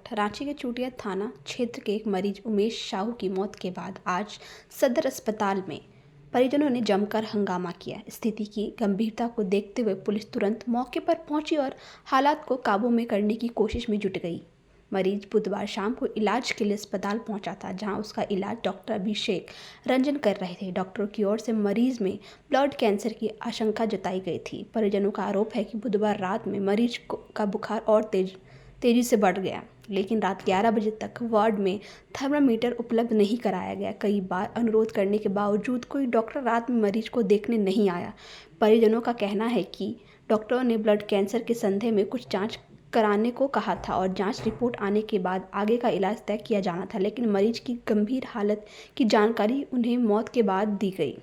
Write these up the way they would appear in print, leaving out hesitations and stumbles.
रांची के चूटिया थाना क्षेत्र के एक मरीज उमेश साहू की मौत के बाद आज सदर अस्पताल में परिजनों ने जमकर हंगामा किया। स्थिति की गंभीरता को देखते हुए पुलिस तुरंत मौके पर पहुंची और हालात को काबू में करने की कोशिश में जुट गई। मरीज बुधवार शाम को इलाज के लिए अस्पताल पहुंचा था, जहां उसका इलाज डॉक्टर अभिषेक रंजन कर रहे थे। डॉक्टरों की ओर से मरीज में ब्लड कैंसर की आशंका जताई गई थी। परिजनों का आरोप है कि बुधवार रात में मरीज का बुखार और तेजी से बढ़ गया, लेकिन रात 11 बजे तक वार्ड में थर्मामीटर उपलब्ध नहीं कराया गया। कई बार अनुरोध करने के बावजूद कोई डॉक्टर रात में मरीज को देखने नहीं आया। परिजनों का कहना है कि डॉक्टरों ने ब्लड कैंसर के संदेह में कुछ जांच कराने को कहा था और जांच रिपोर्ट आने के बाद आगे का इलाज तय किया जाना था, लेकिन मरीज की गंभीर हालत की जानकारी उन्हें मौत के बाद दी गई।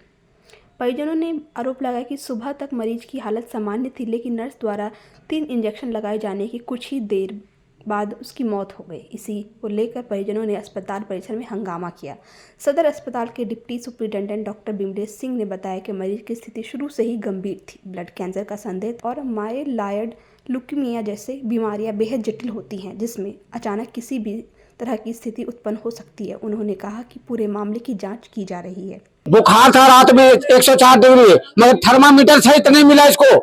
परिजनों ने आरोप लगाया कि सुबह तक मरीज की हालत सामान्य थी, लेकिन नर्स द्वारा 3 इंजेक्शन लगाए जाने की कुछ ही देर बाद उसकी मौत हो गई। इसी को लेकर परिजनों ने अस्पताल परिसर में हंगामा किया। सदर अस्पताल के deputy superintendent doctor Bimlesh Singh ने बताया कि मरीज की स्थिति शुरू से ही गंभीर थी। ब्लड कैंसर का संदेह और माइल्ड ल्यूकीमिया जैसे बीमारियां बेहद जटिल होती हैं, जिसमें अचानक किसी भी तरह की स्थिति उत्पन्न हो सकती है। उन्होंने कहा कि पूरे मामले की जाँच की जा रही है। बुखार था रात में 104 डिग्री, मगर थर्मामीटर सहित नहीं मिला इसको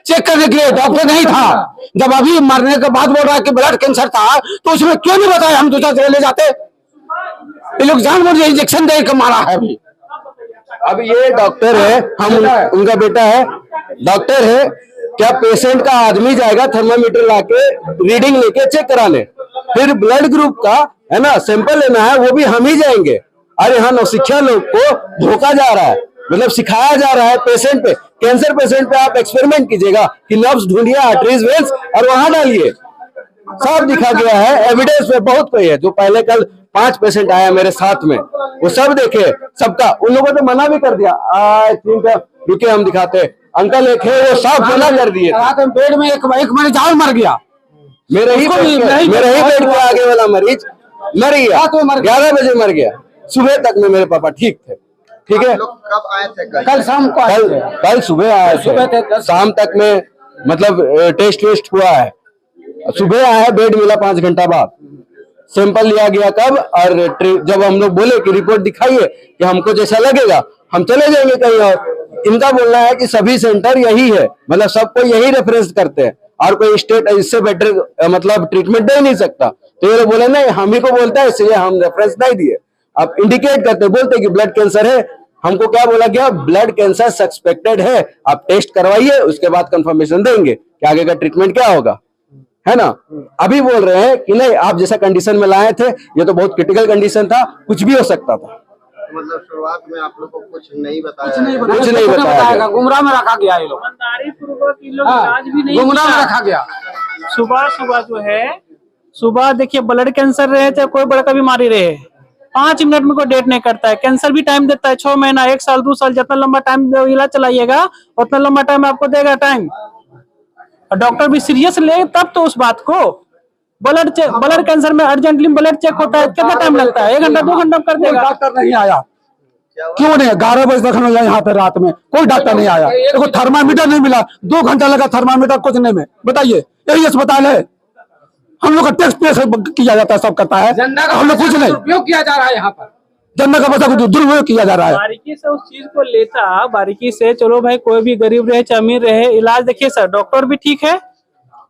चेक करने के लिए, डॉक्टर नहीं था। जब अभी मरने के बाद बोल रहा है कि ब्लड कैंसर था, तो उसमें क्यों नहीं बताया? हम दूसरा जगह ले जाते। ये लोग जानबूझ के इंजेक्शन दे के मारा है। अब ये डॉक्टर है, हम उनका बेटा है, डॉक्टर है। क्या पेशेंट का आदमी जाएगा थर्मामीटर लाके रीडिंग लेके चेक कराने, फिर ब्लड ग्रुप का है ना सैंपल लेना है, वो भी हम ही जाएंगे। अरे हाँ, नौसिखिया लोग को धोखा जा रहा है, मतलब सिखाया जा रहा है पेशेंट पे। कैंसर पेशेंट पे आप एक्सपेरिमेंट कीजिएगा कि नर्व्स ढूंढिए, आर्टरीज, वेन्स और वहां डालिए। सब दिखा गया है, एविडेंस पे बहुत कोई है। जो पहले कल 5 पेशेंट आया मेरे साथ में, वो सब देखे, सबका उन लोगों ने मना भी कर दिया। रुके हम दिखाते। अंकल एक है, वो सब मना कर दिए। बेड में एक मरीज और मर गया, मेरे ही बेड पे आगे वाला मरीज मर गया, 11 बजे मर गया। सुबह तक में मेरे पापा ठीक थे। ठीक है, कब आए थे? कल शाम को आए थे। कल सुबह आए थे, शाम तक में मतलब टेस्ट हुआ है। सुबह आया, बेड मिला 5 घंटा बाद। सैंपल लिया गया कब, और जब हम लोग बोले कि रिपोर्ट दिखाइए कि हमको जैसा लगेगा हम चले जाएंगे कहीं और। इनका बोलना है कि सभी सेंटर यही है, मतलब सबको यही रेफरेंस करते हैं और कोई स्टेट इससे बेटर मतलब ट्रीटमेंट दे नहीं सकता। तो ये लोग बोले नहीं, हम ही को बोलता है, इसलिए हम रेफरेंस नहीं दिए। अब इंडिकेट करते, बोलते कि ब्लड कैंसर है। हमको क्या बोला गया? ब्लड कैंसर सस्पेक्टेड है, आप टेस्ट करवाइए, उसके बाद कंफर्मेशन देंगे कि आगे का ट्रीटमेंट क्या होगा, है ना। अभी बोल रहे हैं कि नहीं, आप जैसा कंडीशन में लाए थे, ये तो बहुत क्रिटिकल कंडीशन था, कुछ भी हो सकता था। मतलब शुरुआत में आप लोग को कुछ नहीं बताया, कुछ नहीं बताया, गुमराह में रखा गया। ये लोग इलाज भी नहीं, गुमराह में रखा गया। सुबह जो है, सुबह देखिए ब्लड कैंसर रहे चाहे कोई बड़ा बीमारी रहे, 5 मिनट में कोई डेट नहीं करता है। कैंसर भी टाइम देता है, 6 महीना, 1 साल, 2 साल, जितना लंबा टाइम इलाज चलाइएगा उतना लंबा टाइम आपको देगा टाइम। और डॉक्टर भी सीरियस ले तब तो उस बात को। ब्लड कैंसर में अर्जेंटली ब्लड चेक होता है, कितना टाइम लगता है? 1 घंटा 2 घंटा कर देगा। डॉक्टर नहीं आया, क्यों नहीं? 11 बजे तक यहाँ पे रात में कोई डॉक्टर नहीं आया। देखो थर्मामीटर नहीं मिला, 2 घंटा लगा थर्मामीटर कुछने में। बताइए, यही अस्पताल है? हम लोग का टैक्स पे किया जाता है, सब करता है, हम लोग कुछ नहीं। उपयोग किया जा रहा है यहाँ पर, जनता का पैसा को दुरुपयोग किया जा रहा है। बारीकी से उस चीज को लेता, बारीकी से। चलो भाई, कोई भी गरीब रहे चाहे अमीर रहे, इलाज देखिए सर, डॉक्टर भी ठीक है,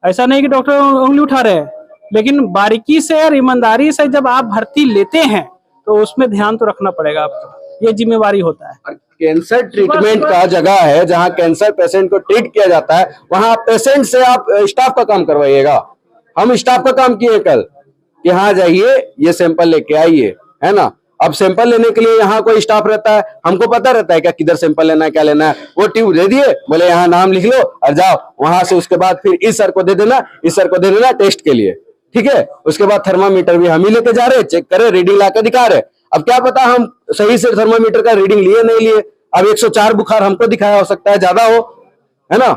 ऐसा नहीं कि डॉक्टर उंगली उठा रहे हैं, लेकिन बारीकी से और ईमानदारी से जब आप भर्ती लेते हैं तो उसमें ध्यान तो रखना पड़ेगा आपको, ये जिम्मेवारी होता है। कैंसर ट्रीटमेंट का जगह है, जहाँ कैंसर पेशेंट को ट्रीट किया जाता है, वहाँ पेशेंट से आप स्टाफ का काम करवाइएगा। हम स्टाफ का काम किए कल कि हाँ जाइए, ये सैंपल लेके आइए, है ना। अब सैंपल लेने के लिए यहाँ कोई स्टाफ रहता है, हमको पता रहता है क्या किधर सैंपल लेना है, क्या लेना है। वो ट्यूब दे दिए, बोले यहाँ नाम लिख लो और जाओ वहां से। उसके बाद फिर इस सर को दे देना, इस सर को दे देना टेस्ट के लिए, ठीक है। उसके बाद थर्मामीटर भी हम ही लेके जा रहे, चेक करे, रीडिंग ला के दिखा रहे। अब क्या पता हम सही से थर्मामीटर का रीडिंग लिए नहीं लिए। अब 104 बुखार हमको दिखाया, हो सकता है ज्यादा हो, है ना।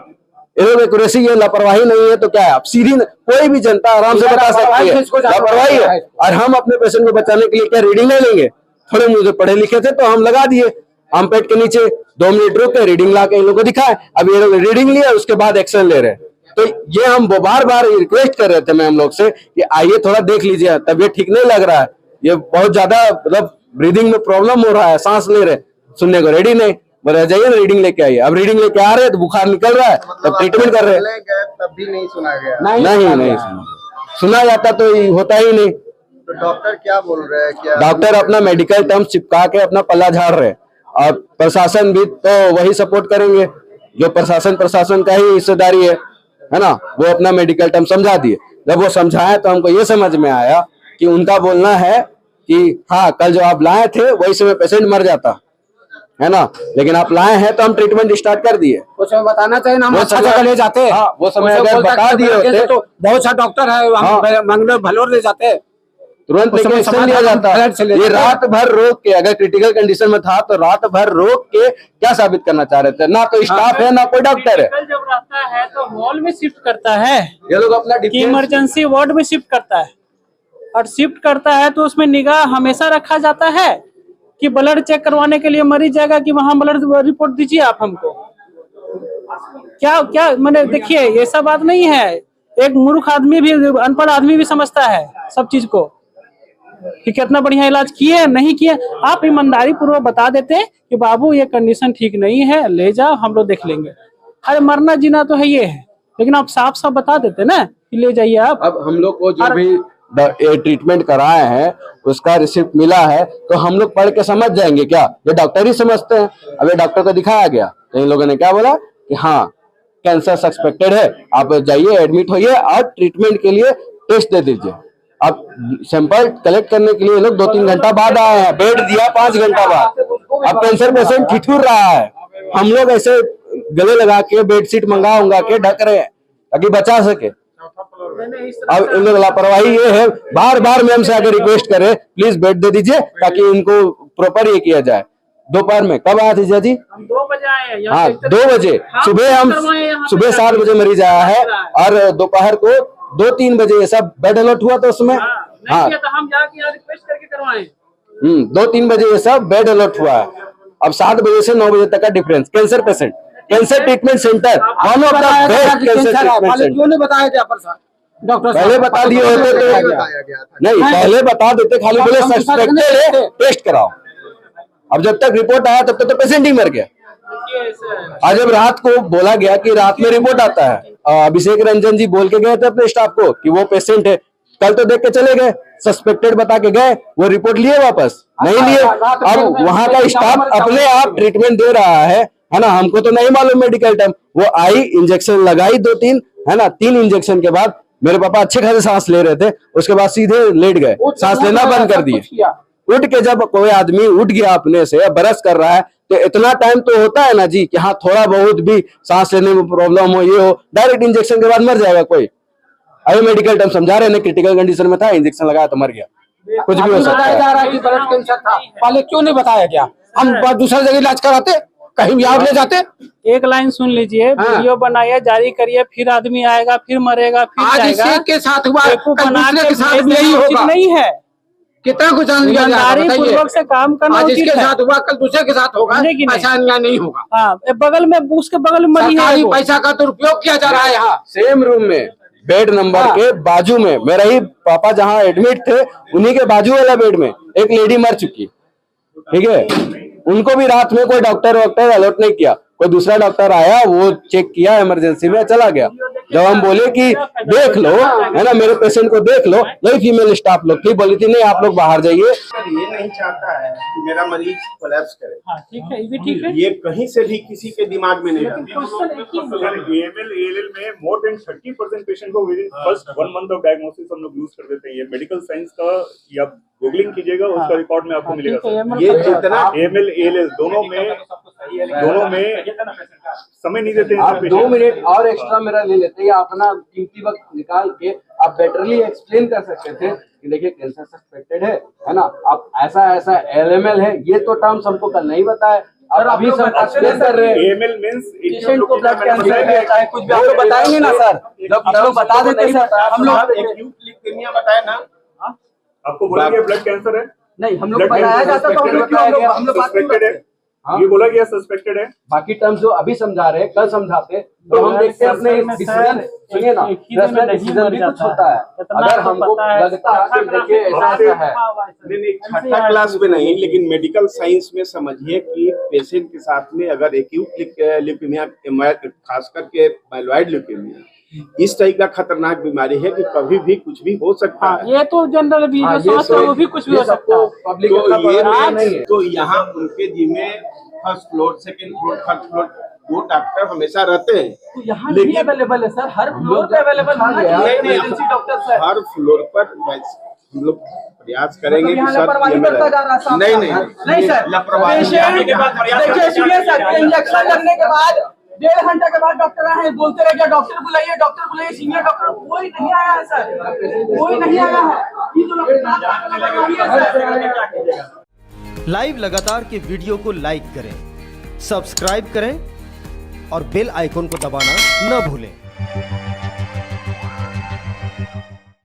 एक्यूरेसी, ये लापरवाही नहीं है तो क्या है? आप सीधी कोई भी जनता आराम से बता सकती है लापरवाही है। और हम अपने पेशेंट को बचाने के लिए क्या रीडिंग नहीं लेंगे? थोड़े मुझे पढ़े लिखे थे तो हम लगा दिए आम पेट के नीचे, 2 मिनट रुक के रीडिंग ला के इन लोगों को दिखाए। अब ये लोग रीडिंग लिया, उसके बाद एक्शन ले रहे हैं। तो ये हम बार बार रिक्वेस्ट कर रहे थे मैम लोग से कि आइए थोड़ा देख लीजिए, तबीयत ठीक नहीं लग रहा है, ये बहुत ज्यादा मतलब ब्रीदिंग में प्रॉब्लम हो रहा है, सांस ले रहे, सुनने को रेडी नहीं, बोले जाइए ना रीडिंग लेके आइए। अब रीडिंग लेके आ रहे हैं तो बुखार निकल रहा है, तब ट्रीटमेंट कर रहे हैं। गए तब भी नहीं सुना गया। नहीं सुना जाता तो होता ही नहीं। तो डॉक्टर क्या बोल रहे हैं? क्या डॉक्टर अपना मेडिकल टर्म्स चिपका के अपना पल्ला झाड़ रहे हैं, और प्रशासन भी तो वही सपोर्ट करेंगे जो प्रशासन का ही हिस्सेदारी है ना, वो अपना मेडिकल टर्म समझा दिए। जब वो समझाए तो हमको ये समझ में आया कि उनका बोलना है कि हाँ कल जो आप लाए थे वही समय पेशेंट मर जाता है ना, लेकिन आप लाए हैं तो हम ट्रीटमेंट स्टार्ट कर दिए। उस समय बताना चाहिए ना, हम अच्छा जगह ले जाते। हाँ, वो समय अगर बता दिए होते तो बहुत सा डॉक्टर है, हम मंगलोर भलोर ले जाते, तुरंत लेके एक्शन लिया जाता है। ये रात भर रोक के, अगर क्रिटिकल कंडीशन में था तो रात भर रोक के क्या साबित करना चाह रहे थे? ना तो स्टाफ है ना कोई डॉक्टर है। जब रहता है तो हॉल में शिफ्ट करता है, ये लोग अपना इमरजेंसी वार्ड में शिफ्ट करता है, और शिफ्ट करता है तो उसमें निगाह हमेशा रखा जाता है कि ब्लड चेक करवाने के लिए मरीज जाएगा कि वहां ब्लड रिपोर्ट दीजिए आप हमको। क्या मैंने देखिए, ये सब बात नहीं है। एक मूर्ख आदमी भी, अनपढ़ आदमी भी समझता है सब चीज को कि कितना बढ़िया इलाज किए नहीं किए। आप ईमानदारी पूर्वक बता देते कि बाबू ये कंडीशन ठीक नहीं है, ले जाओ हम लोग देख लेंगे। अरे मरना जीना तो है ये है, लेकिन आप साफ साफ बता देते ना कि ले जाइए आप। अब हम लोग को जो भी ट्रीटमेंट कराए हैं उसका रिसिप्ट मिला है तो हम लोग पढ़ के समझ जाएंगे क्या? ये डॉक्टर ही समझते हैं। अब ये डॉक्टर को दिखाया गया तो इन लोगों ने क्या बोला कि हाँ कैंसर सस्पेक्टेड है, आप जाइए एडमिट होइए और ट्रीटमेंट के लिए टेस्ट दे दीजिए। अब सैंपल कलेक्ट करने के लिए ये लोग 2-3 घंटा बाद आए हैं, बेड दिया 5 घंटा बाद। अब कैंसर पेशेंट ठिठुर रहा है, हम लोग ऐसे गले लगा के बेडशीट मंगा के ढक रहे हैं ताकि बचा सके। अब इन लोग लापरवाही ये है, बार बार मैम से आकर रिक्वेस्ट करे प्लीज बेड दे दीजिए ताकि इनको प्रॉपर ये किया जाए। दोपहर में कब आया था जी? हम 2 बजे आए हैं। हाँ 2 बजे सुबह 7 बजे मरीज आया है, और दोपहर को 2-3 बजे ये सब बेड अलॉट हुआ था उसमें। हाँ तो हम जाके यहाँ रिक्वेस्ट करके करवाए। 2-3 बजे ये सब बेड अलॉट हुआ है। अब 7 बजे से 9 बजे तक का difference. Cancer patient, cancer treatment centre, one of the best cancer treatment centre. क्यों नहीं बताया थे अपन साहब? डॉक्टर पहले बता दिए होते तो बताया गया था? नहीं, पहले बता देते, खाली बोले सस्पेक्टेड है टेस्ट कराओ। अब जब तक रिपोर्ट आया तब तक तो पेशेंट ही मर गया। आज जब रात को बोला गया कि रात में रिपोर्ट आता है, अभिषेक रंजन जी बोल के गए थे अपने स्टाफ को कि वो पेशेंट है, कल तो देख के चले गए, सस्पेक्टेड बता के गए, वो रिपोर्ट लिए वापस नहीं लिए। अब वहां का स्टाफ अपने आप ट्रीटमेंट दे रहा है ना, हमको तो नहीं मालूम मेडिकल टर्म। वो आई, इंजेक्शन लगाई 2-3 है ना, 3 इंजेक्शन के बाद मेरे पापा अच्छे खासे सांस ले रहे थे, उसके बाद सीधे लेट गए, सांस लेना बंद कर दिए। उठ के जब कोई आदमी उठ गया अपने से, ब्रश कर रहा है, तो इतना टाइम तो होता है ना जी कि हाँ थोड़ा बहुत भी सांस लेने में प्रॉब्लम हो, ये हो, डायरेक्ट इंजेक्शन के बाद मर जाएगा कोई। अभी मेडिकल टर्म समझा रहे हैं, क्रिटिकल कंडीशन में था, इंजेक्शन लगाया तो मर गया। कुछ भी हो सकता है। जा रहा है कि ब्लड कैंसर था, पहले क्यों नहीं बताया गया? हम दूसरी जगह इलाज कराते, कहीं याद ले जाते। एक लाइन सुन लीजिए, वीडियो बनाइए, जारी करिए, फिर आदमी आएगा, फिर मरेगा, फिर आज जाएगा। इसी के साथ हुआ, बेवकूफ कल बना दूसरे के के साथ भेज भी यही देना उचित होगा। नहीं है। कितना कुछ जान लिया जाएगा ईमानदारी बताइए। पूर्वक से काम करना आज उचित इसके है। साथ हुआ, कल दूसरे के साथ होगा, समझे कि नहीं? ऐसा अन्याय नहीं होगा। हाँ, बगल में, उसके बगल में मरी है सरकारी वो। पैसा का दुरुपयोग किया जा रहा है यहाँ। सेम रूम में, बेड नंबर के बाजू में, मेरा ही पापा जहाँ एडमिट थे उन्हीं के बाजू वाला बेड में एक लेडी मर चुकी, ठीक है। उनको भी रात में कोई डॉक्टर अलर्ट नहीं किया, कोई दूसरा डॉक्टर आया, वो चेक किया, इमरजेंसी में चला गया। जब हम बोले कि देख लो है ना, मेरे पेशेंट को देख लो, यही फीमेल स्टाफ लोग थी, बोली थी नहीं आप लोग बाहर जाइए। ये नहीं चाहता है कि मेरा मरीज कोलैप्स करे। हाँ, ठीक है, ये भी ठीक है। ये कहीं से भी किसी के दिमाग में नहीं आता। AML ALL में मोर देन 30% पेशेंट को with in first 1 month of diagnosis हम लोग यूज कर देते हैं। ये मेडिकल साइंस का, या गूगलिंग कीजिएगा उसका रिकॉर्ड में आपको मिलेगा सर। ये जितना AML ALL दोनों में समय नहीं देते हैं आप सर 2 पेशेंट। मिनट और एक्स्ट्रा मेरा ले लेते या अपना कीमती वक्त निकाल के आप बेटरली एक्सप्लेन कर सकते थे कि देखिए कैंसर सस्पेक्टेड है ना, आप ऐसा LML है, ये तो टर्म्स हमको कल नहीं बताया और अभी सब एक्सप्लेन कर रहे हैं। AML मींस पेशेंट को ब्लड कैंसर है, चाहे कुछ भी आप लोग बताएंगे ना सर, जब आप लोग बता देते सर, हम लोग एक्यूट लीकेमिया बताया ना, आपको बोलेंगे ब्लड कैंसर है, नहीं, हम लोग Blood बताया cancer जाता तो हम लोग suspected हम लोग बात नहीं सस्पेक्टेड है। करते। ये बोला गया सस्पेक्टेड है। बाकी टर्म्स जो अभी समझा रहे हैं कल समझाते तो हम देखते हैं अपने डिसीजन। सुनिए ना, डिसीजन भी कुछ होता है। अगर हमको लगता है कि देखिए ऐसा है, नहीं छठा क्लास में नहीं, लेकिन मेडिकल साइंस में समझिए कि पेशेंट के साथ में अगर एक्यूट ल्यूकेमिया, खास करके माइलॉइड ल्यूकेमिया, इस तरह का खतरनाक बीमारी है कि कभी भी कुछ भी हो सकता है। ये तो जनरल भी जो स्वास्थ्य है वो भी कुछ भी हो सकता है। पब्लिक तो यहाँ उनके जिम्मे first floor, second floor, third floor वो डॉक्टर हमेशा रहते हैं। तो यहाँ नहीं अवेलेबल है सर, हर फ्लोर पे अवेलेबल होना चाहिए इमरजेंसी डॉक्टर सर। हर फ्लोर पर हम लोग प्रयास करेंगे कि सर लापरवाही करता जा रहा है साहब। नहीं सर, लापरवाही देखिए सुनिए सर, इंजेक्शन लगने के बाद 1.5 घंटे के बाद डॉक्टर आए हैं, बोलते रह गया डॉक्टर बुलाइए, सीनियर डॉक्टर कोई नहीं आया है सर, कोई नहीं आया है। ये तो लापरवाही है सर। लाइव लगातार के वीडियो को लाइक करें, सब्सक्राइब करें और बेल आइकन को दबाना न भूलें।